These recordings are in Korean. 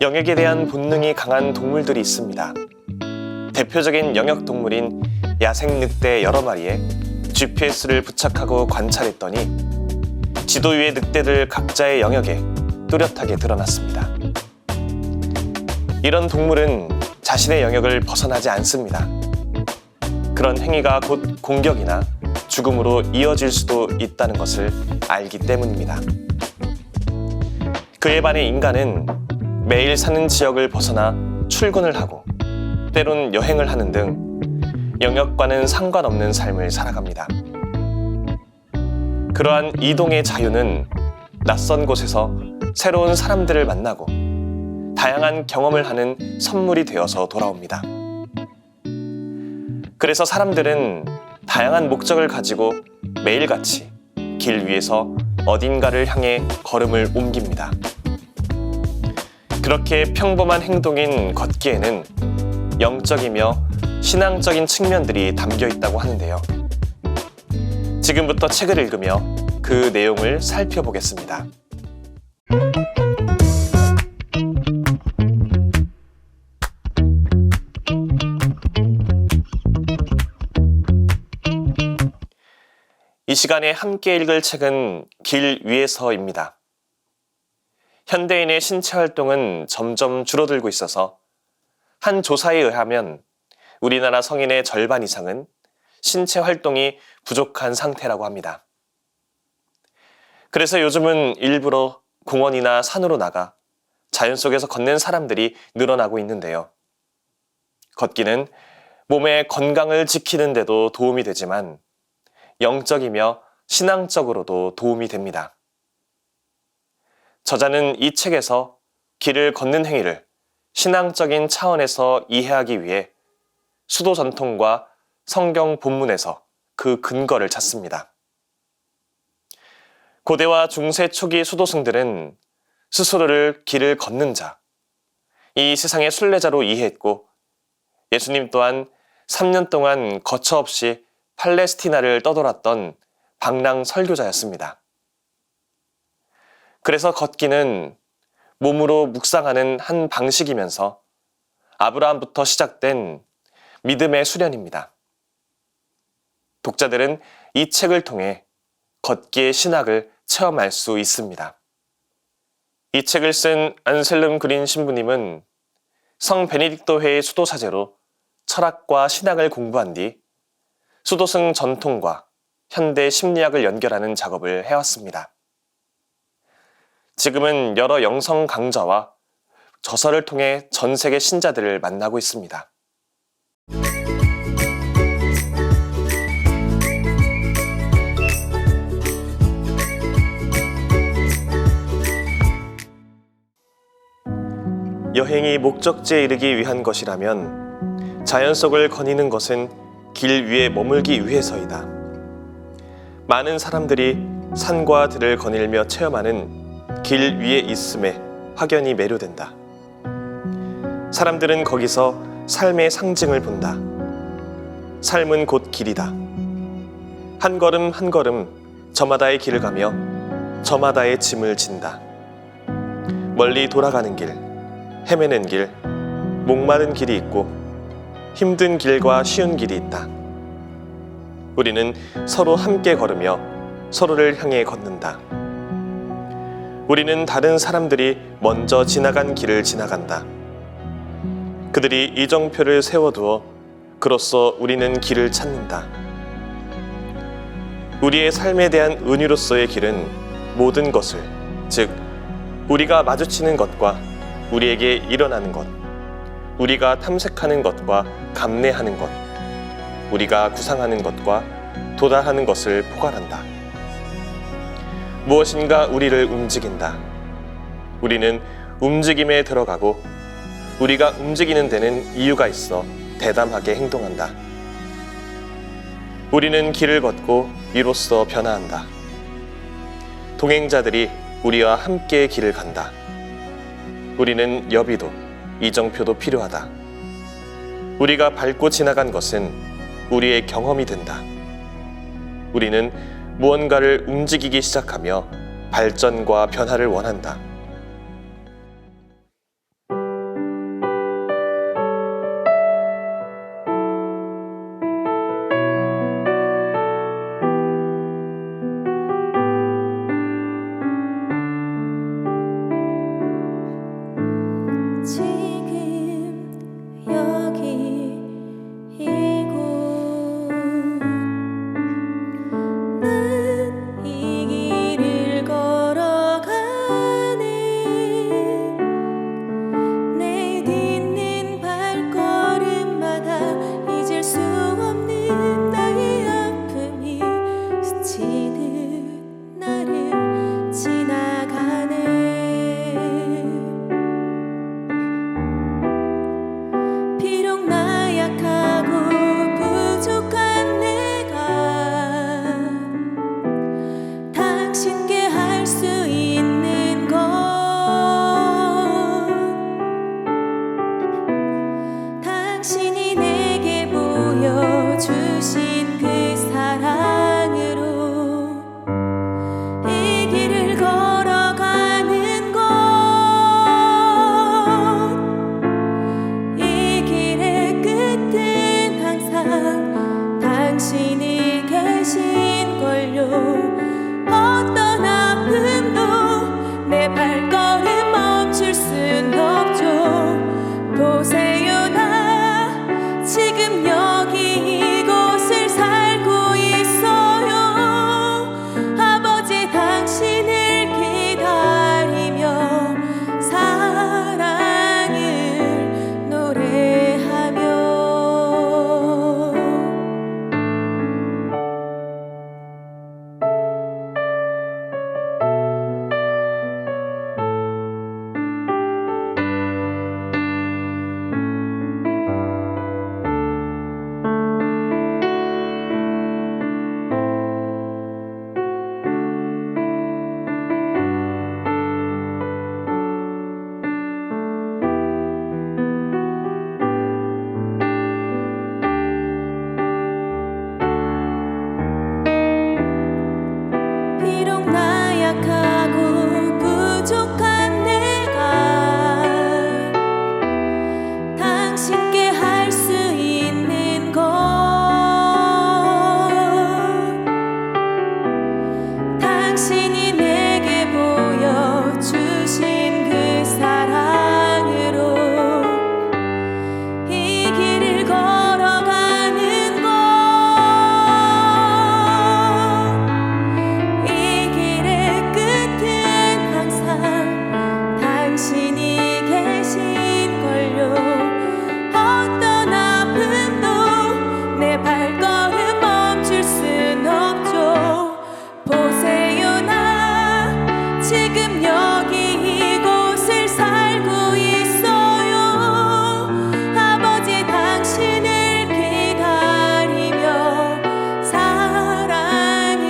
영역에 대한 본능이 강한 동물들이 있습니다. 대표적인 영역 동물인 야생 늑대 여러 마리에 GPS를 부착하고 관찰했더니 지도 위의 늑대들 각자의 영역에 뚜렷하게 드러났습니다. 이런 동물은 자신의 영역을 벗어나지 않습니다. 그런 행위가 곧 공격이나 죽음으로 이어질 수도 있다는 것을 알기 때문입니다. 그에 반해 인간은 매일 사는 지역을 벗어나 출근을 하고 때론 여행을 하는 등 영역과는 상관없는 삶을 살아갑니다. 그러한 이동의 자유는 낯선 곳에서 새로운 사람들을 만나고 다양한 경험을 하는 선물이 되어서 돌아옵니다. 그래서 사람들은 다양한 목적을 가지고 매일같이 길 위에서 어딘가를 향해 걸음을 옮깁니다. 그렇게 평범한 행동인 걷기에는 영적이며 신앙적인 측면들이 담겨 있다고 하는데요. 지금부터 책을 읽으며 그 내용을 살펴보겠습니다. 이 시간에 함께 읽을 책은 길 위에서입니다. 현대인의 신체 활동은 점점 줄어들고 있어서 한 조사에 의하면 우리나라 성인의 절반 이상은 신체 활동이 부족한 상태라고 합니다. 그래서 요즘은 일부러 공원이나 산으로 나가 자연 속에서 걷는 사람들이 늘어나고 있는데요. 걷기는 몸의 건강을 지키는 데도 도움이 되지만 영적이며 신앙적으로도 도움이 됩니다. 저자는 이 책에서 길을 걷는 행위를 신앙적인 차원에서 이해하기 위해 수도 전통과 성경 본문에서 그 근거를 찾습니다. 고대와 중세 초기 수도승들은 스스로를 길을 걷는 자, 이 세상의 순례자로 이해했고 예수님 또한 3년 동안 거처 없이 팔레스티나를 떠돌았던 방랑 설교자였습니다. 그래서 걷기는 몸으로 묵상하는 한 방식이면서 아브라함부터 시작된 믿음의 수련입니다. 독자들은 이 책을 통해 걷기의 신학을 체험할 수 있습니다. 이 책을 쓴 안셀름 그린 신부님은 성 베네딕토회의 수도사제로 철학과 신학을 공부한 뒤 수도승 전통과 현대 심리학을 연결하는 작업을 해왔습니다. 지금은 여러 영성 강좌와 저서를 통해 전 세계 신자들을 만나고 있습니다. 여행이 목적지에 이르기 위한 것이라면 자연 속을 거니는 것은 길 위에 머물기 위해서이다. 많은 사람들이 산과 들을 거닐며 체험하는 길 위에 있음에 확연히 매료된다. 사람들은 거기서 삶의 상징을 본다. 삶은 곧 길이다. 한 걸음 한 걸음 저마다의 길을 가며 저마다의 짐을 진다. 멀리 돌아가는 길, 헤매는 길, 목마른 길이 있고 힘든 길과 쉬운 길이 있다. 우리는 서로 함께 걸으며 서로를 향해 걷는다. 우리는 다른 사람들이 먼저 지나간 길을 지나간다. 그들이 이정표를 세워두어 그로써 우리는 길을 찾는다. 우리의 삶에 대한 은유로서의 길은 모든 것을, 즉 우리가 마주치는 것과 우리에게 일어나는 것, 우리가 탐색하는 것과 감내하는 것, 우리가 구상하는 것과 도달하는 것을 포괄한다. 무엇인가 우리를 움직인다. 우리는 움직임에 들어가고 우리가 움직이는 데는 이유가 있어 대담하게 행동한다. 우리는 길을 걷고 이로써 변화한다. 동행자들이 우리와 함께 길을 간다. 우리는 여비도, 이정표도 필요하다. 우리가 밟고 지나간 것은 우리의 경험이 된다. 우리는 무언가를 움직이기 시작하며 발전과 변화를 원한다. 당신께 할 수 있는 것, 당신이 내게 보여주신 그 사랑으로 이 길을 걸어가는 것, 이 길의 끝은 항상 당신이 계신걸요. 어떤 아픔도 내 발걸음 멈출 순 없죠. 보세요, 나 지금 여기 이곳을 살고 있어요. 아버지 당신을 기다리며 사랑을 노래하며. 비록 나약하고 부족한 내가 당신께 할 수 있는 것, 당신이 내게 보여주신 그 사랑으로 이 길을 걸어가는 것, 이 길의 끝은 항상 당신이 계신걸요. 어떤 아픔도 내 발걸음 멈출 순 없죠. 보세요, 나 지금 여기 이곳을 살고 있어요. 아버지 당신을 기다리며 사랑을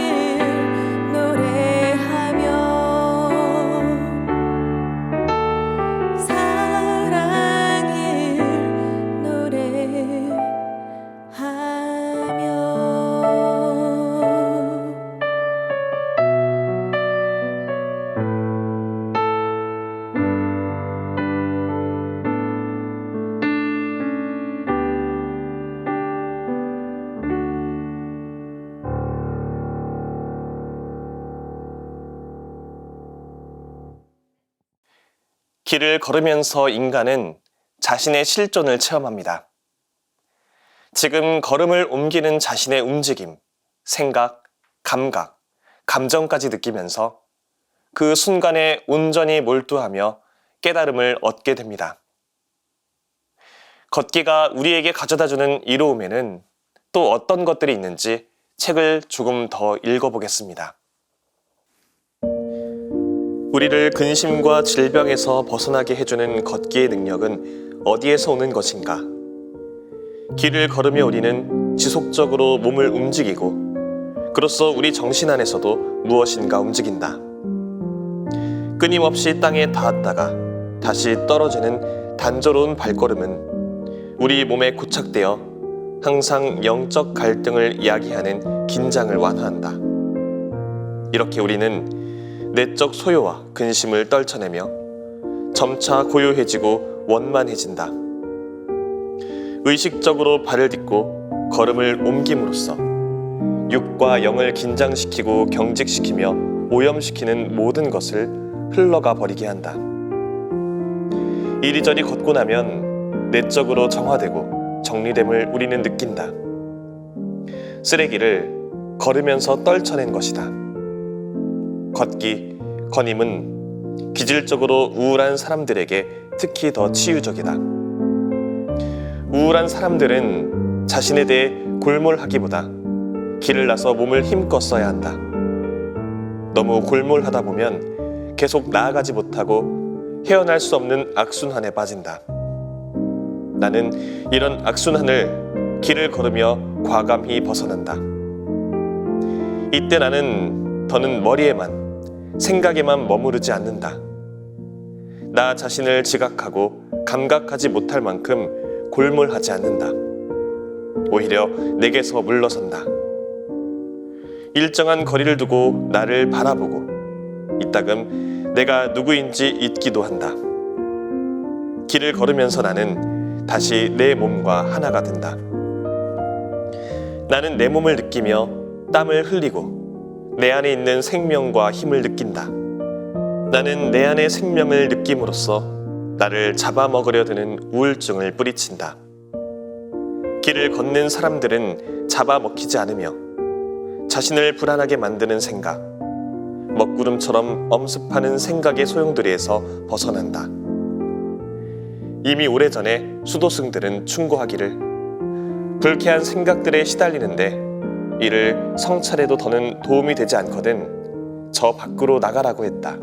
노래하며, 사랑을 노래하며. 길을 걸으면서 인간은 자신의 실존을 체험합니다. 지금 걸음을 옮기는 자신의 움직임, 생각, 감각, 감정까지 느끼면서 그 순간에 온전히 몰두하며 깨달음을 얻게 됩니다. 걷기가 우리에게 가져다주는 이로움에는 또 어떤 것들이 있는지 책을 조금 더 읽어보겠습니다. 우리를 근심과 질병에서 벗어나게 해주는 걷기의 능력은 어디에서 오는 것인가? 길을 걸으며 우리는 지속적으로 몸을 움직이고 그로써 우리 정신 안에서도 무엇인가 움직인다. 끊임없이 땅에 닿았다가 다시 떨어지는 단조로운 발걸음은 우리 몸에 고착되어 항상 영적 갈등을 야기하는 긴장을 완화한다. 이렇게 우리는 내적 소요와 근심을 떨쳐내며 점차 고요해지고 원만해진다. 의식적으로 발을 딛고 걸음을 옮김으로써 육과 영을 긴장시키고 경직시키며 오염시키는 모든 것을 흘러가 버리게 한다. 이리저리 걷고 나면 내적으로 정화되고 정리됨을 우리는 느낀다. 쓰레기를 걸으면서 떨쳐낸 것이다. 걷기, 거님은 기질적으로 우울한 사람들에게 특히 더 치유적이다. 우울한 사람들은 자신에 대해 골몰하기보다 길을 나서 몸을 힘껏 써야 한다. 너무 골몰하다 보면 계속 나아가지 못하고 헤어날 수 없는 악순환에 빠진다. 나는 이런 악순환을 길을 걸으며 과감히 벗어난다. 이때 나는 더는 머리에만, 생각에만 머무르지 않는다. 나 자신을 지각하고 감각하지 못할 만큼 골몰하지 않는다. 오히려 내게서 물러선다. 일정한 거리를 두고 나를 바라보고 이따금 내가 누구인지 잊기도 한다. 길을 걸으면서 나는 다시 내 몸과 하나가 된다. 나는 내 몸을 느끼며 땀을 흘리고 내 안에 있는 생명과 힘을 느낀다. 나는 내 안의 생명을 느낌으로써 나를 잡아먹으려 드는 우울증을 뿌리친다. 길을 걷는 사람들은 잡아먹히지 않으며 자신을 불안하게 만드는 생각, 먹구름처럼 엄습하는 생각의 소용돌이에서 벗어난다. 이미 오래전에 수도승들은 충고하기를 불쾌한 생각들에 시달리는데 이를 성찰해도 더는 도움이 되지 않거든 저 밖으로 나가라고 했다.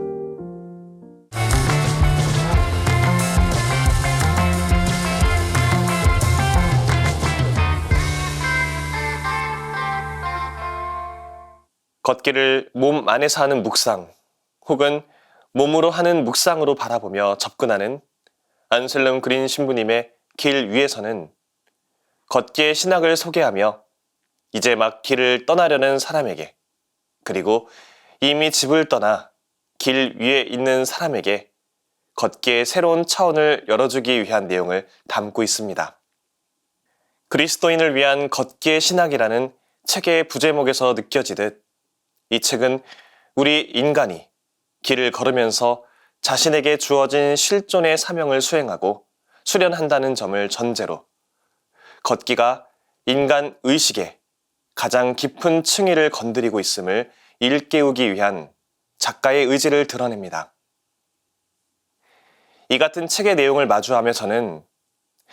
걷기를 몸 안에서 하는 묵상 혹은 몸으로 하는 묵상으로 바라보며 접근하는 안셀름 그린 신부님의 길 위에서는 걷기의 신학을 소개하며 이제 막 길을 떠나려는 사람에게 그리고 이미 집을 떠나 길 위에 있는 사람에게 걷기의 새로운 차원을 열어주기 위한 내용을 담고 있습니다. 그리스도인을 위한 걷기의 신학이라는 책의 부제목에서 느껴지듯 이 책은 우리 인간이 길을 걸으면서 자신에게 주어진 실존의 사명을 수행하고 수련한다는 점을 전제로 걷기가 인간 의식의 가장 깊은 층위를 건드리고 있음을 일깨우기 위한 작가의 의지를 드러냅니다. 이 같은 책의 내용을 마주하며 저는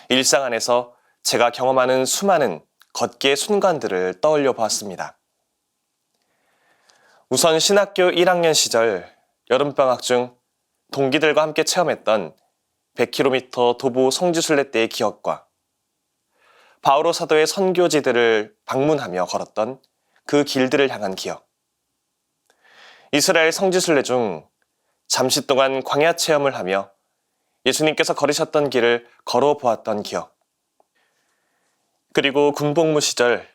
일상 안에서 제가 경험하는 수많은 걷기의 순간들을 떠올려 보았습니다. 우선 신학교 1학년 시절 여름방학 중 동기들과 함께 체험했던 100km 도보 성지순례 때의 기억과 바오로 사도의 선교지들을 방문하며 걸었던 그 길들을 향한 기억, 이스라엘 성지순례 중 잠시 동안 광야 체험을 하며 예수님께서 걸으셨던 길을 걸어보았던 기억, 그리고 군복무 시절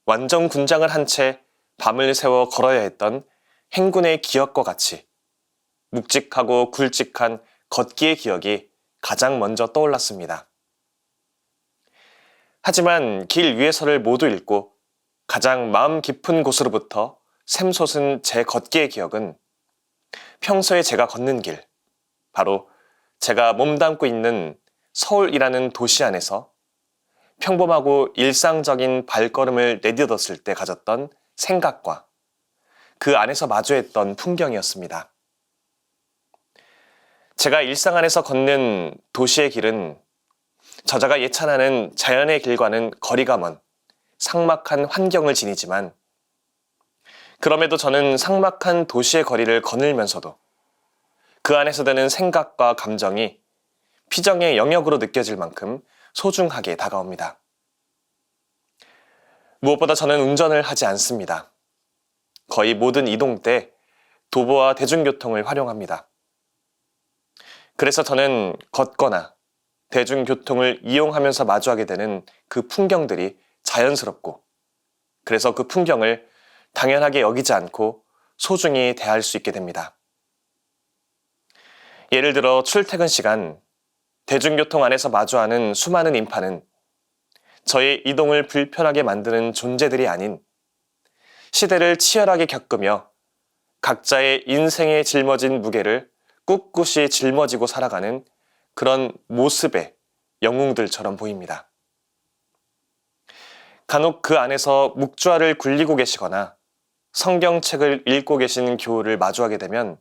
완전 군장을 한 채 밤을 새워 걸어야 했던 행군의 기억과 같이 묵직하고 굵직한 걷기의 기억이 가장 먼저 떠올랐습니다. 하지만 길 위에서를 모두 읽고 가장 마음 깊은 곳으로부터 샘솟은 제 걷기의 기억은 평소에 제가 걷는 길, 바로 제가 몸담고 있는 서울이라는 도시 안에서 평범하고 일상적인 발걸음을 내딛었을 때 가졌던 생각과 그 안에서 마주했던 풍경이었습니다. 제가 일상 안에서 걷는 도시의 길은 저자가 예찬하는 자연의 길과는 거리가 먼 삭막한 환경을 지니지만 그럼에도 저는 삭막한 도시의 거리를 거닐면서도 그 안에서 드는 생각과 감정이 피정의 영역으로 느껴질 만큼 소중하게 다가옵니다. 무엇보다 저는 운전을 하지 않습니다. 거의 모든 이동 때 도보와 대중교통을 활용합니다. 그래서 저는 걷거나 대중교통을 이용하면서 마주하게 되는 그 풍경들이 자연스럽고 그래서 그 풍경을 당연하게 여기지 않고 소중히 대할 수 있게 됩니다. 예를 들어 출퇴근 시간, 대중교통 안에서 마주하는 수많은 인파는 저의 이동을 불편하게 만드는 존재들이 아닌 시대를 치열하게 겪으며 각자의 인생에 짊어진 무게를 꿋꿋이 짊어지고 살아가는 그런 모습의 영웅들처럼 보입니다. 간혹 그 안에서 묵주알을 굴리고 계시거나 성경책을 읽고 계신 교우를 마주하게 되면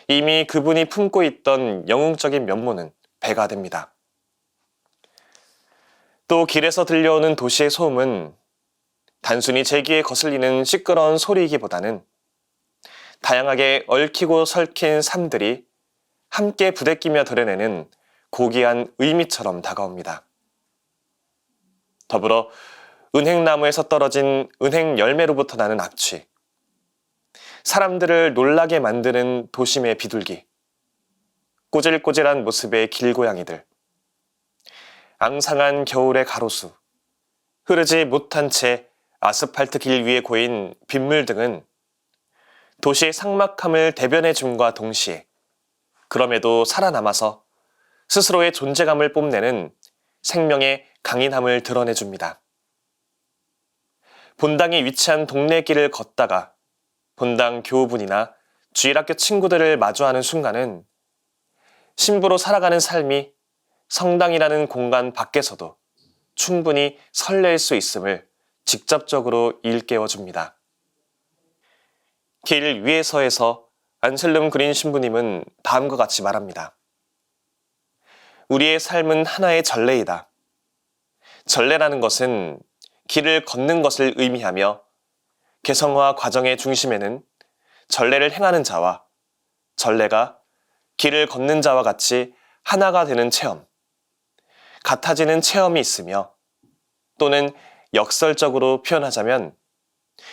이미 그분이 품고 있던 영웅적인 면모는 배가 됩니다. 또 길에서 들려오는 도시의 소음은 단순히 제 귀에 거슬리는 시끄러운 소리이기보다는 다양하게 얽히고 설킨 삶들이 함께 부대끼며 드러내는 고귀한 의미처럼 다가옵니다. 더불어 은행나무에서 떨어진 은행 열매로부터 나는 악취, 사람들을 놀라게 만드는 도심의 비둘기, 꼬질꼬질한 모습의 길고양이들, 앙상한 겨울의 가로수, 흐르지 못한 채 아스팔트 길 위에 고인 빗물 등은 도시의 삭막함을 대변해 줌과 동시에 그럼에도 살아남아서 스스로의 존재감을 뽐내는 생명의 강인함을 드러내줍니다. 본당이 위치한 동네 길을 걷다가 본당 교우분이나 주일학교 친구들을 마주하는 순간은 신부로 살아가는 삶이 성당이라는 공간 밖에서도 충분히 설렐 수 있음을 직접적으로 일깨워줍니다. 길 위에서에서 안셀름 그린 신부님은 다음과 같이 말합니다. 우리의 삶은 하나의 전례이다. 전례라는 것은 길을 걷는 것을 의미하며 개성화 과정의 중심에는 전례를 행하는 자와 전례가 길을 걷는 자와 같이 하나가 되는 체험, 같아지는 체험이 있으며 또는 역설적으로 표현하자면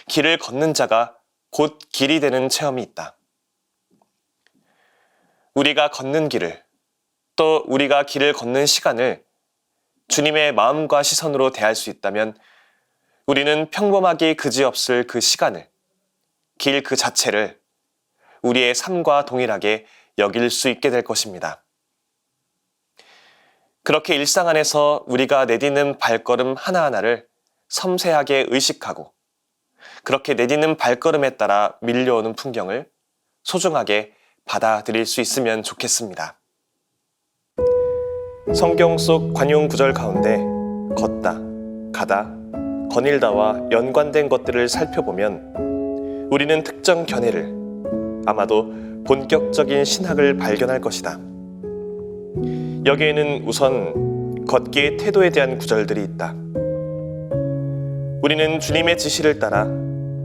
길을 걷는 자가 곧 길이 되는 체험이 있다. 우리가 걷는 길을 또 우리가 길을 걷는 시간을 주님의 마음과 시선으로 대할 수 있다면 우리는 평범하기 그지없을 그 시간을, 길 그 자체를 우리의 삶과 동일하게 여길 수 있게 될 것입니다. 그렇게 일상 안에서 우리가 내딛는 발걸음 하나하나를 섬세하게 의식하고 그렇게 내딛는 발걸음에 따라 밀려오는 풍경을 소중하게 받아들일 수 있으면 좋겠습니다. 성경 속 관용 구절 가운데 걷다, 가다, 거닐다와 연관된 것들을 살펴보면 우리는 특정 견해를, 아마도 본격적인 신학을 발견할 것이다. 여기에는 우선 걷기의 태도에 대한 구절들이 있다. 우리는 주님의 지시를 따라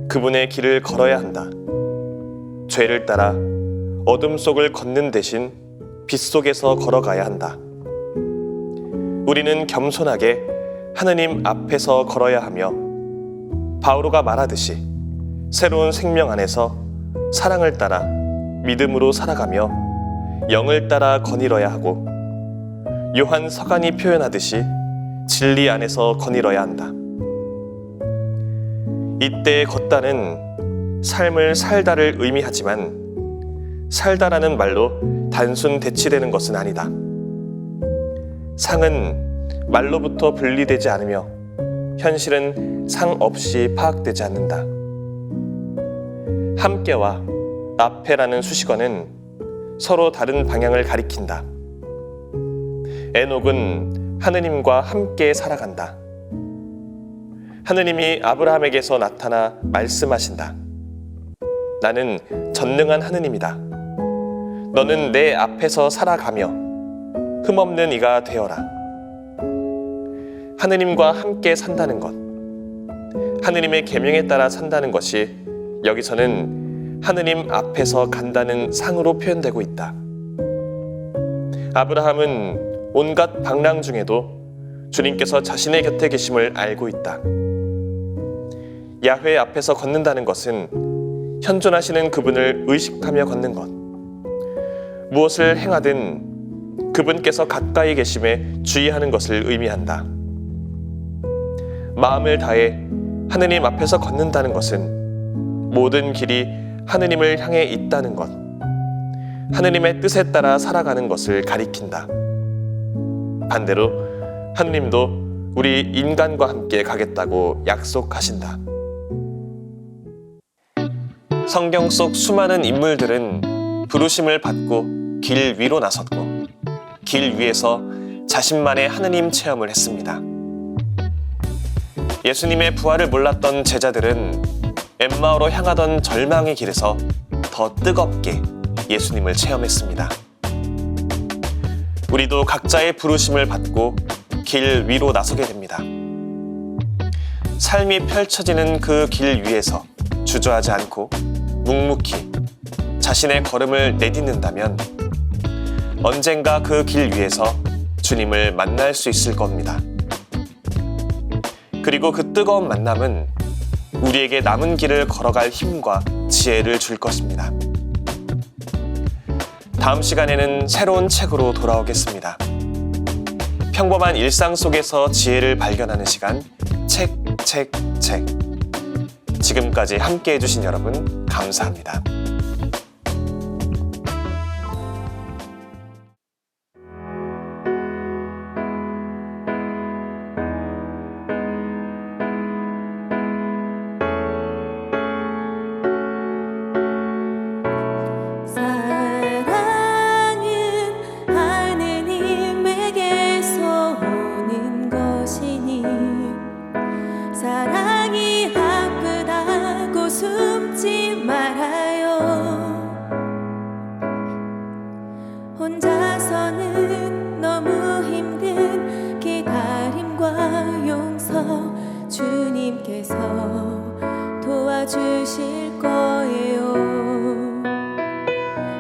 그분의 길을 걸어야 한다. 죄를 따라 어둠 속을 걷는 대신 빛 속에서 걸어가야 한다. 우리는 겸손하게 하느님 앞에서 걸어야 하며 바오로가 말하듯이 새로운 생명 안에서 사랑을 따라 믿음으로 살아가며 영을 따라 거닐어야 하고 요한 서간이 표현하듯이 진리 안에서 거닐어야 한다. 이때 걷다는 삶을 살다를 의미하지만 살다라는 말로 단순 대치되는 것은 아니다. 상은 말로부터 분리되지 않으며 현실은 상 없이 파악되지 않는다. 함께와 앞에라는 수식어는 서로 다른 방향을 가리킨다. 에녹은 하느님과 함께 살아간다. 하느님이 아브라함에게서 나타나 말씀하신다. 나는 전능한 하느님이다. 너는 내 앞에서 살아가며 흠없는 이가 되어라. 하느님과 함께 산다는 것, 하느님의 계명에 따라 산다는 것이 여기서는 하느님 앞에서 간다는 상으로 표현되고 있다. 아브라함은 온갖 방랑 중에도 주님께서 자신의 곁에 계심을 알고 있다. 야훼 앞에서 걷는다는 것은 현존하시는 그분을 의식하며 걷는 것, 무엇을 행하든 그분께서 가까이 계심에 주의하는 것을 의미한다. 마음을 다해 하느님 앞에서 걷는다는 것은 모든 길이 하느님을 향해 있다는 것, 하느님의 뜻에 따라 살아가는 것을 가리킨다. 반대로 하느님도 우리 인간과 함께 가겠다고 약속하신다. 성경 속 수많은 인물들은 부르심을 받고 길 위로 나섰고 길 위에서 자신만의 하느님 체험을 했습니다. 예수님의 부활을 몰랐던 제자들은 엠마오로 향하던 절망의 길에서 더 뜨겁게 예수님을 체험했습니다. 우리도 각자의 부르심을 받고 길 위로 나서게 됩니다. 삶이 펼쳐지는 그 길 위에서 주저하지 않고 묵묵히 자신의 걸음을 내딛는다면 언젠가 그 길 위에서 주님을 만날 수 있을 겁니다. 그리고 그 뜨거운 만남은 우리에게 남은 길을 걸어갈 힘과 지혜를 줄 것입니다. 다음 시간에는 새로운 책으로 돌아오겠습니다. 평범한 일상 속에서 지혜를 발견하는 시간, 책. 지금까지 함께 해주신 여러분, 감사합니다. 사랑은 하느님에게서 오는 것이니 사랑이 아프다고 숨지 말아요. 혼자서는 너무 힘든 기다림과 용서 주님께서 도와주실 거예요.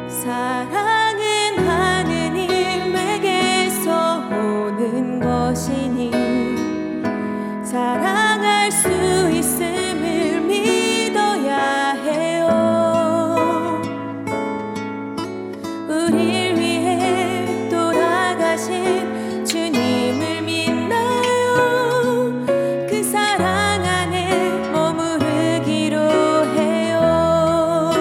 사랑은 하느님에게서 오는 것이니 사랑할 수 있음을 믿어야 해요. 우릴 위해 돌아가신 주님을 믿나요? 그 사랑 안에 머무르기로 해요.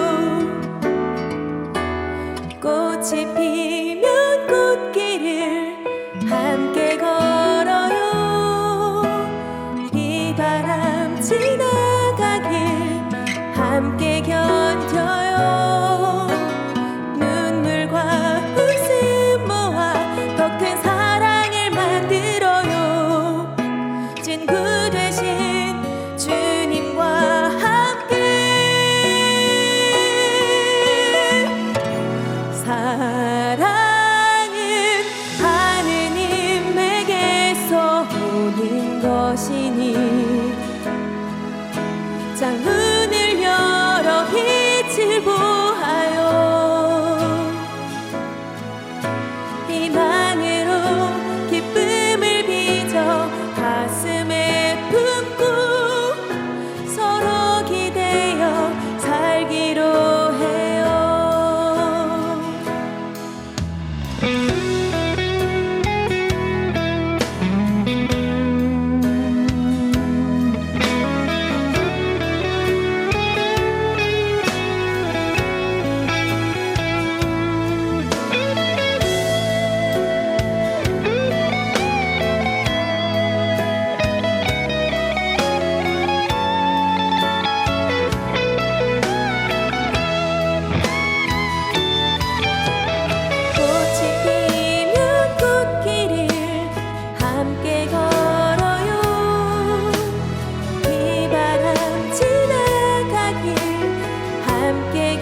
꽃이 피면 꽃길을 함께 걸어요. 바람 지나가길 함께 견뎌요. 눈물과 웃음 모아 더 큰 사랑을 만들어요. 친구 되신 주님과 함께. 사랑은 하느님에게서 오는 것이니 창문을 열어 빛을 보아요. 희망으로 기쁨을 빚어 가슴에 품고 서로 기대어 살기로 해요. 함께